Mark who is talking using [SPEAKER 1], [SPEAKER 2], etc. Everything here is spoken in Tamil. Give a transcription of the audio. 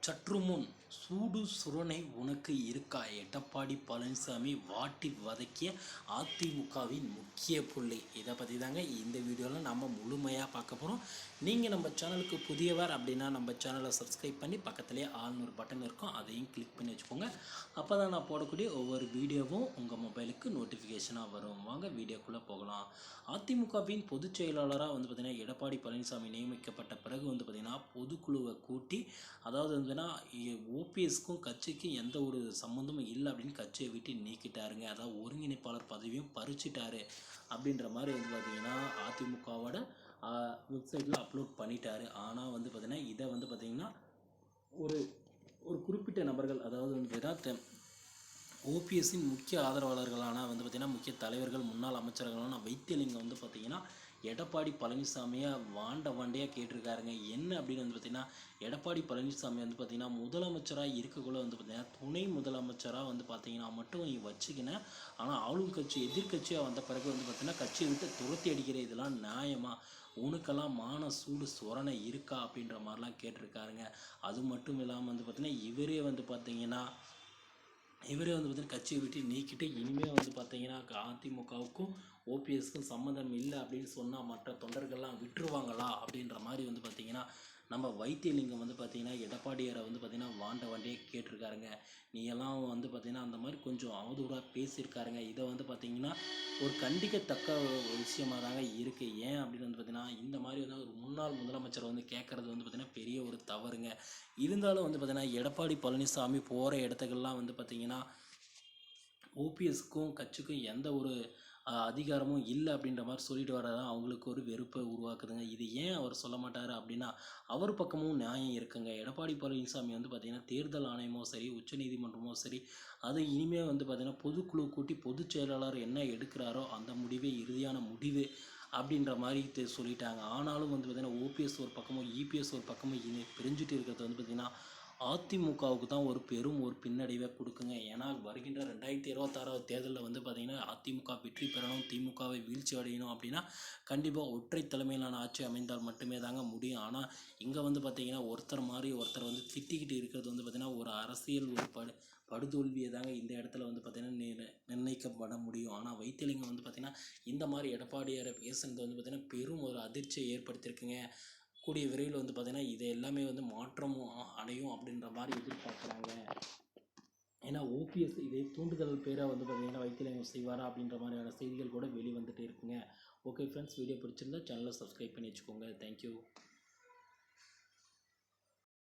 [SPEAKER 1] சற்று முன் சூடு சுரணை உனக்கு இருக்கா? எடப்பாடி பழனிசாமி வாட்டி வதக்கிய அதிமுகவின் முக்கிய புள்ளி. இதை பற்றி தாங்க இந்த வீடியோவில் நம்ம முழுமையாக பார்க்க போகிறோம். நீங்கள் நம்ம சேனலுக்கு புதியவர் அப்படின்னா நம்ம சேனலை சப்ஸ்கிரைப் பண்ணி பக்கத்துலேயே ஆல்னு ஒரு பட்டன் இருக்கும், அதையும் கிளிக் பண்ணி வச்சுக்கோங்க. அப்போ தான் நான் போடக்கூடிய ஒவ்வொரு வீடியோவும் உங்கள் மொபைலுக்கு நோட்டிஃபிகேஷனாக வரும். வாங்க வீடியோக்குள்ளே போகலாம். அதிமுகவின் பொதுச் செயலாளராக பார்த்திங்கன்னா எடப்பாடி பழனிசாமி நியமிக்கப்பட்ட பிறகு பார்த்திங்கன்னா பொதுக்குழுவை கூட்டி, அதாவது ஓபிஎஸ்க்கும் கட்சிக்கும் எந்த ஒரு சம்மந்தமும் இல்லை அப்படின்னு கட்சியை விட்டு நீக்கிட்டாருங்க. அதாவது ஒருங்கிணைப்பாளர் பதவியும் பறிச்சிட்டாரு அப்படின்ற மாதிரி பார்த்திங்கன்னா அதிமுகவோட வெப்சைட்டில் அப்லோட் பண்ணிட்டாரு. ஆனால் பார்த்திங்கன்னா இதை பார்த்திங்கன்னா ஒரு ஒரு குறிப்பிட்ட நபர்கள், அதாவது ஓபிஎஸ்ஸின் முக்கிய ஆதரவாளர்களான பார்த்திங்கன்னா முக்கிய தலைவர்கள், முன்னாள் அமைச்சர்களான வைத்தியலிங்கம் பார்த்திங்கன்னா எடப்பாடி பழனிசாமியை வாண்டையாக கேட்டிருக்காருங்க. என்ன அப்படின்னு பார்த்திங்கன்னா எடப்பாடி பழனிசாமி பார்த்திங்கன்னா முதலமைச்சராக இருக்கக்குள்ள பார்த்திங்கன்னா துணை முதலமைச்சராக பார்த்திங்கன்னா மட்டும் நீ வச்சுக்கினேன், ஆனால் ஆளும் கட்சி எதிர்கட்சியாக வந்த பிறகு பார்த்திங்கன்னா கட்சியை விட்டு துரத்தி அடிக்கிற இதெல்லாம் நியாயமா? உனக்கெல்லாம் மான சூடு சொரணை இருக்கா? அப்படின்ற மாதிரிலாம் கேட்டிருக்காருங்க. அது மட்டும் இல்லாமல் பார்த்திங்கன்னா இவரே பார்த்திங்கன்னா கட்சியை விட்டு நீக்கிட்டு இனிமேல் பார்த்திங்கன்னா அதிமுகவுக்கும் ஓபிஎஸ்க்கும் சம்மந்தம் இல்லை அப்படின்னு சொன்னால் மற்ற தொண்டர்கள்லாம் விட்டுருவாங்களா அப்படின்ற மாதிரி பார்த்திங்கன்னா நம்ம வைத்தியலிங்கம் பார்த்திங்கன்னா எடப்பாடியாரை பார்த்திங்கன்னா வாண்டையே கேட்டிருக்காருங்க. நீ எல்லாம் பார்த்திங்கன்னா அந்த மாதிரி கொஞ்சம் அவதூறாக பேசியிருக்காருங்க. இதை பார்த்திங்கன்னா ஒரு கண்டிக்கத்தக்க ஒரு விஷயமாக தாங்க இருக்குது. ஏன் அப்படின்னு பார்த்திங்கன்னா இந்த மாதிரி ஒரு முன்னாள் முதலமைச்சரை கேட்குறது பார்த்திங்கன்னா பெரிய ஒரு தவறுங்க. இருந்தாலும் பார்த்திங்கன்னா எடப்பாடி பழனிசாமி போகிற இடத்துக்கெல்லாம் பார்த்திங்கன்னா ஓபிஎஸ்க்கும் கட்சிக்கும் எந்த ஒரு அதிகாரமும் இல்லை அப்படின்ற மாதிரி சொல்லிட்டு வரதான் அவங்களுக்கு ஒரு வெறுப்பை உருவாக்குதுங்க. இது ஏன் அவர் சொல்ல மாட்டார் அப்படின்னா அவர் பக்கமும் நியாயம் இருக்குங்க. எடப்பாடி பழனிசாமி பார்த்திங்கன்னா தேர்தல் ஆணையமோ சரி, உச்சநீதிமன்றமோ சரி, அது இனிமேல் பார்த்திங்கன்னா பொதுக்குழு கூட்டி பொதுச் செயலாளர் என்ன எடுக்கிறாரோ அந்த முடிவே இறுதியான முடிவு அப்படின்ற மாதிரி சொல்லிட்டாங்க. ஆனாலும் பார்த்திங்கன்னா ஓபிஎஸ் ஒரு பக்கமும் இபிஎஸ் ஒரு பக்கமும் பிரிஞ்சுட்டு இருக்கிறது பார்த்திங்கன்னா அதிமுகவுக்கு தான் ஒரு பெரும் ஒரு பின்னடைவை கொடுக்குங்க. ஏன்னா வருகின்ற 2026 தேர்தலில் பார்த்திங்கன்னா அதிமுக வெற்றி பெறணும், திமுகவை வீழ்ச்சி அடையணும் அப்படின்னா கண்டிப்பாக ஒற்றை தலைமையிலான ஆட்சி அமைந்தால் மட்டுமே தாங்க முடியும். ஆனால் இங்கே பார்த்திங்கன்னா ஒருத்தர் மாதிரி ஒருத்தர் திட்டிக்கிட்டு இருக்கிறது பார்த்திங்கன்னா ஒரு அரசியல் ஒரு படுதோல்வியை தாங்க இந்த இடத்துல பார்த்திங்கன்னா நிர்ணயிக்கப்பட முடியும். ஆனால் வைத்தியலிங்கம் பார்த்திங்கன்னா இந்த மாதிரி எடப்பாடியாரை பேசுனது பார்த்திங்கன்னா பெரும் ஒரு அதிர்ச்சியை ஏற்படுத்தியிருக்குங்க. கூடிய விரைவில் பார்த்திங்கன்னா இது எல்லாமே மாற்றமும் அடையும் அப்படின்ற மாதிரி எதிர்பார்க்குறாங்க. ஏன்னா ஓபிஎஸ் இதே தூண்டுதல் பேராக பார்த்திங்கன்னா வைத்தியலிங்கம் செய்வாரா அப்படின்ற மாதிரியான செய்திகள் கூட வெளிவந்துட்டு இருக்குங்க. ஓகே ஃப்ரெண்ட்ஸ், வீடியோ பிடிச்சிருந்தா சேனலை சப்ஸ்கிரைப் பண்ணி வச்சுக்கோங்க. தேங்க்யூ.